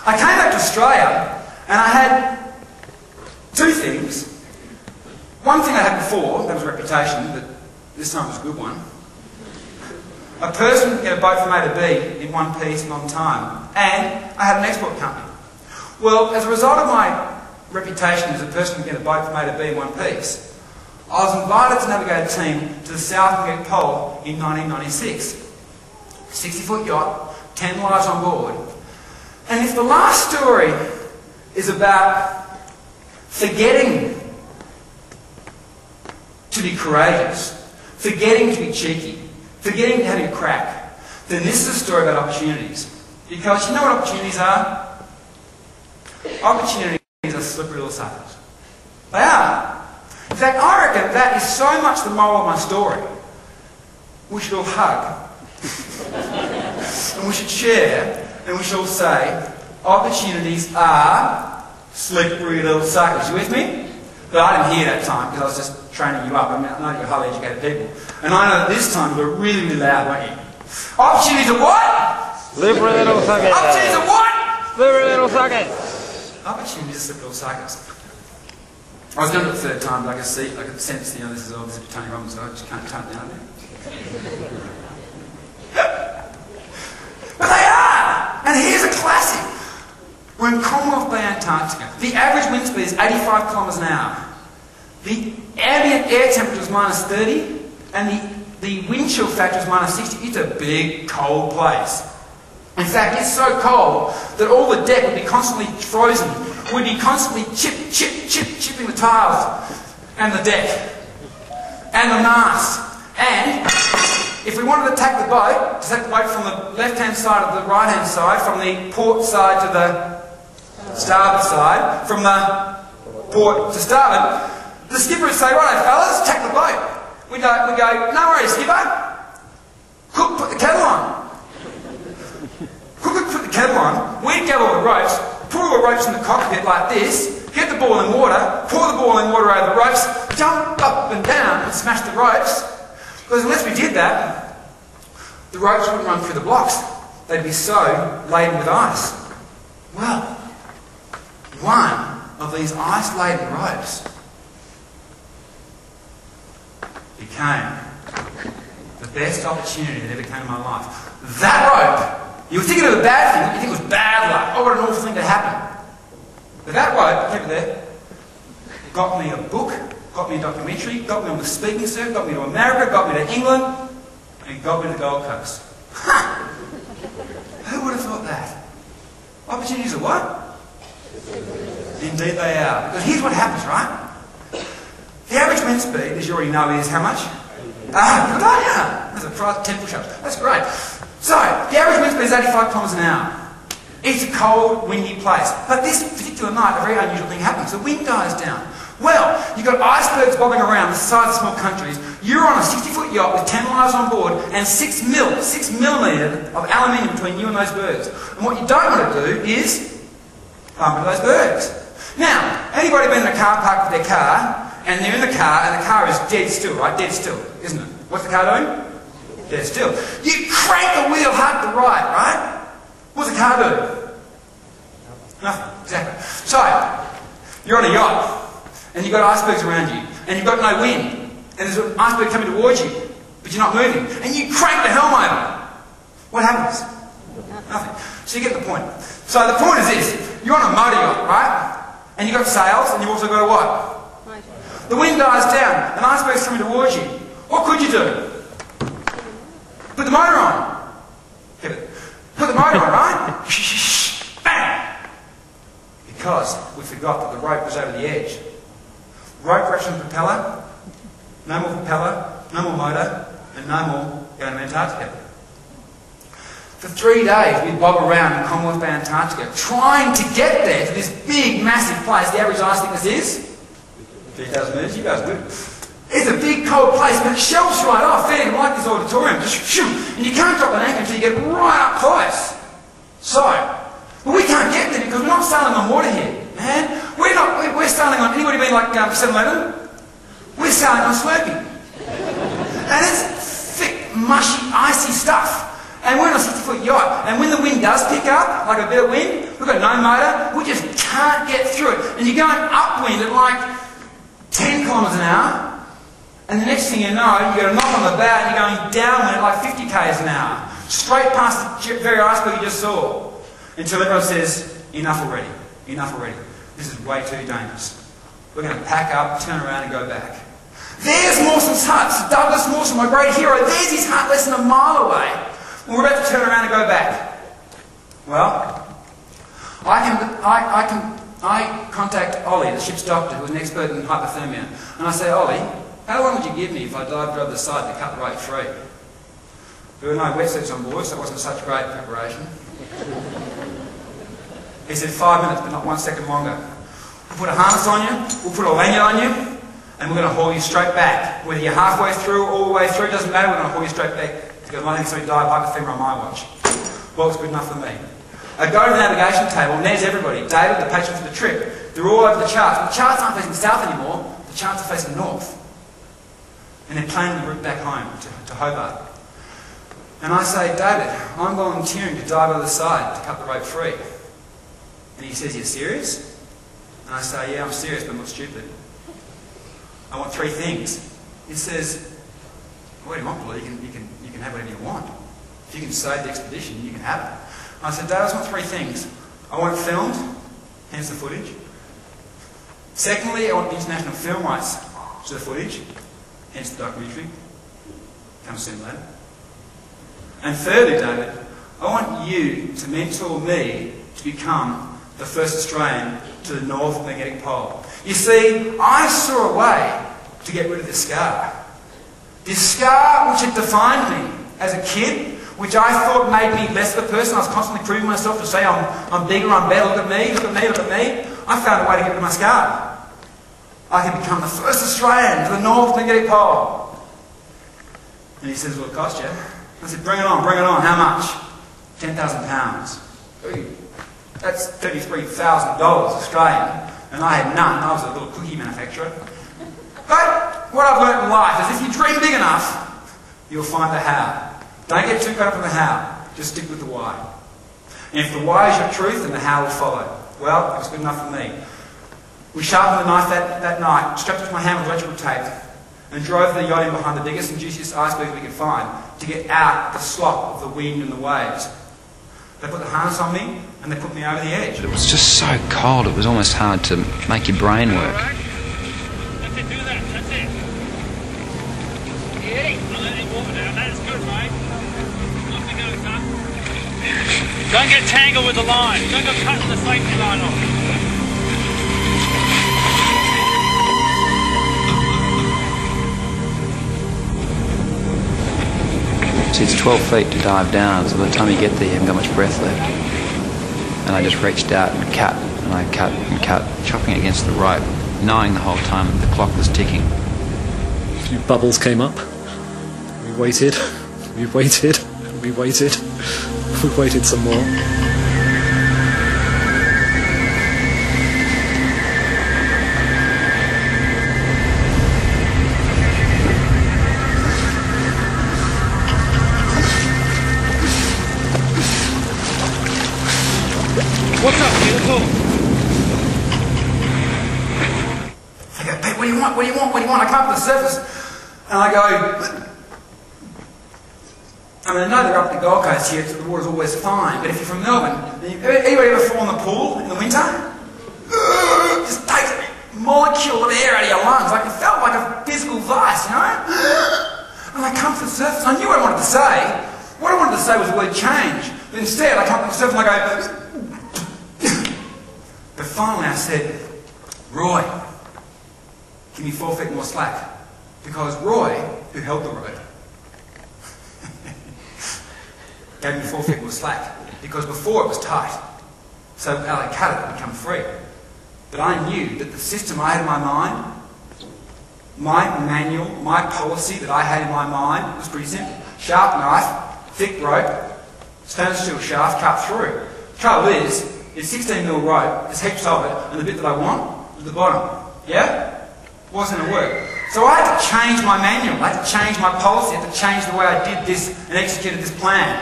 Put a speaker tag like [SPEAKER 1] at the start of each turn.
[SPEAKER 1] I came back to Australia and I had two things. One thing I had before, that was reputation, but this time was a good one. A person could get a boat from A to B in one piece and on time. And I had an export company. Well, as a result of my reputation as a person who can get a boat from A to B in one piece, I was invited to navigate a team to the South Magnetic Pole in 1996. 60-foot yacht, 10 lives on board. And if the last story is about forgetting to be courageous, forgetting to be cheeky, forgetting to have a crack, then this is a story about opportunities. Because you know what opportunities are? Opportunities are slippery little suckers. They are. In fact, I reckon that is so much the moral of my story. We should all hug. And we should share, and we should all say, opportunities are slippery little suckers. You with me? But I didn't hear that time because I was just training you up. I mean, I know you're highly educated people. And I know that this time you're really, really loud, weren't you? Opportunities are what?
[SPEAKER 2] Slippery little suckers.
[SPEAKER 1] Opportunities are what?
[SPEAKER 2] Slippery little suckers.
[SPEAKER 1] Opportunities are slippery little suckers. I was going to do it the third time, but I could sense, this is obviously Tony Robbins, so I just can't turn it down there. But they are! And here's a classic. We're in Commonwealth Bay, Antarctica. The average wind speed is 85 kilometres an hour. The ambient air temperature is minus 30, and the wind chill factor is minus 60. It's a big, cold place. In fact, it's so cold that all the deck would be constantly frozen. We'd be constantly chipping the tiles and the deck and the mast. And if we wanted to take the boat, from the left-hand side to the right-hand side, from the port side to the starboard side, from the port to starboard, the skipper would say, "Righto, fellas, take the boat." We go, "No worries, skipper. Cook, put the kettle on." Cook would put the kettle on. We'd get all the ropes, put all the ropes in the cockpit like this, get the boiling water, pour the boiling water over the ropes, jump up and down and smash the ropes. Because unless we did that, the ropes wouldn't run through the blocks. They'd be so laden with ice. Well, one of these ice-laden ropes became the best opportunity that ever came in my life. That rope, you were thinking of a bad thing, you think it was bad luck. Oh, what an awful thing to happen. But that rope, keep it there, got me a book, got me a documentary, got me on the speaking circuit, got me to America, got me to England, and got me to the Gold Coast. Ha! Who would have thought that? Opportunities are what? Indeed they are. Because here's what happens, right? The average wind speed, as you already know, is how much? Good idea. That's a prize, 10 push-ups. That's great. So, the average wind speed is 85 kilometres an hour. It's a cold, windy place. But this particular night, a very unusual thing happens. The wind dies down. Well, you've got icebergs bobbing around the size of small countries. You're on a 60-foot yacht with 10 lives on board and 6 millimetre of aluminium between you and those bergs. And what you don't want to do is bump into those bergs. Now, anybody been in a car park with their car, and they're in the car, and the car is dead still, right? Dead still, isn't it? What's the car doing? Dead still. You crank the wheel hard to the right, right? What's the car do? Nothing, exactly. So, you're on a yacht, and you've got icebergs around you, and you've got no wind, and there's an iceberg coming towards you, but you're not moving, and you crank the helm over. What happens? Nothing. So you get the point. So the point is this. You're on a motor yacht, right? And you've got sails, and you've also got a what? The wind dies down, an iceberg's coming towards you. What could you do? Put the motor on. Get it. Put the motor on, right? Bang! Because we forgot that the rope was over the edge. Rope wraps on the propeller, no more propeller, no more motor, and no more going to Antarctica. For 3 days we bob around in Commonwealth Bay, Antarctica, trying to get there to this big, massive place. The average ice thickness is 3,000 metres, you guys good. It's a big, cold place, but it shelves right off, fair like this auditorium, just shoot, and you can't drop an anchor until you get right up close. So, but we can't get there because we're not sailing on water here, man. We're sailing on, anybody been like 7-Eleven? We're sailing on Slurpee. And it's thick, mushy, icy stuff. And we're on a 60-foot yacht, and when the wind does pick up, like a bit of wind, we've got no motor, we just can't get through it. And you're going upwind at like 10 kilometres an hour, and the next thing you know, you get a knock on the bow and you're going downwind at like 50 k's an hour, straight past the very iceberg you just saw, until everyone says, enough already, enough already. This is way too dangerous. We're going to pack up, turn around and go back. There's Mawson's hut. So Douglas Mawson, my great hero, there's his hut less than a mile away. And we're about to turn around and go back. Well, I contact Ollie, the ship's doctor, who's an expert in hypothermia, and I say, Ollie, how long would you give me if I dived over the side to cut the rope free? There were no wetsuits on board, so it wasn't such great preparation. He said 5 minutes, but not 1 second longer. We'll put a harness on you, we'll put a lanyard on you, and we're going to haul you straight back. Whether you're halfway through, all the way through, it doesn't matter, we're going to haul you straight back. Because I think somebody died of hypothermia on my watch. Well, it's good enough for me. I go to the navigation table, and there's everybody. David, the patron for the trip. They're all over the charts. But the charts aren't facing south anymore, the charts are facing north. And they're planning the route back home to Hobart. And I say, David, I'm volunteering to dive over the side to cut the rope free. And he says, you're serious? And I say, yeah, I'm serious, but I'm not stupid. I want 3 things. He says, what do you want, Blue? You can have whatever you want. If you can save the expedition, you can have it. I said, Dad, I just want 3 things. I want it filmed, hence the footage. Secondly, I want the international film rights to the footage, hence the documentary. Comes soon later. And thirdly, David, I want you to mentor me to become the first Australian to the North Magnetic Pole. You see, I saw a way to get rid of this scar. This scar which had defined me as a kid, which I thought made me less of a person. I was constantly proving myself to say I'm bigger, I'm better, look at me, look at me, look at me. I found a way to get rid of my scar. I could become the first Australian to the North Magnetic Pole. And he says, well, it cost you. I said, bring it on, how much? £10,000. That's $33,000 Australian. And I had none, I was a little cookie manufacturer. But what I've learned in life is if you dream big enough, you'll find the how. Don't get too caught up in the how, just stick with the why. And if the why is your truth, then the how will follow. Well, it was good enough for me. We sharpened the knife that night, strapped it to my hand with electrical tape, and drove the yacht in behind the biggest and juiciest iceberg we could find to get out the slop of the wind and the waves. They put the harness on me, and they put me over the edge.
[SPEAKER 3] It was just so cold, it was almost hard to make your brain work.
[SPEAKER 2] That's it, do that, that's it. Yeah, I'll let it water down, that's good, mate. Off we go, son. Don't get tangled with the line, don't go cutting the safety line off.
[SPEAKER 3] See, it's 12 feet to dive down, so by the time you get there you haven't got much breath left. And I just reached out and cut, and I cut and cut, chopping it against the rope, knowing the whole time the clock was ticking.
[SPEAKER 4] A few bubbles came up. We waited, we waited, we waited, we waited some more.
[SPEAKER 2] What's up, beautiful?
[SPEAKER 1] I go, Pete, what do you want? What do you want? What do you want? I come up to the surface and I go, I mean, I know they're up the Gold Coast here, so the water's always fine, but if you're from Melbourne, anybody ever fall in the pool in the winter? Just takes a molecule of air out of your lungs, like it felt like a physical vice, you know? And I come to the surface, I knew what I wanted to say. What I wanted to say was the word change, but instead I come to the surface and I go, but finally I said, Roy, give me 4 feet more slack. Because Roy, who held the rope, gave me 4 feet more slack. Because before it was tight. So I cut it and become free. But I knew that the system I had in my mind, my manual, my policy that I had in my mind was pretty simple. Sharp knife, thick rope, stainless steel shaft, cut through. The trouble is, it's 16mm rope, there's heaps of it, and the bit that I want is the bottom. Yeah? Wasn't going to work. So I had to change my manual, I had to change my policy, I had to change the way I did this and executed this plan.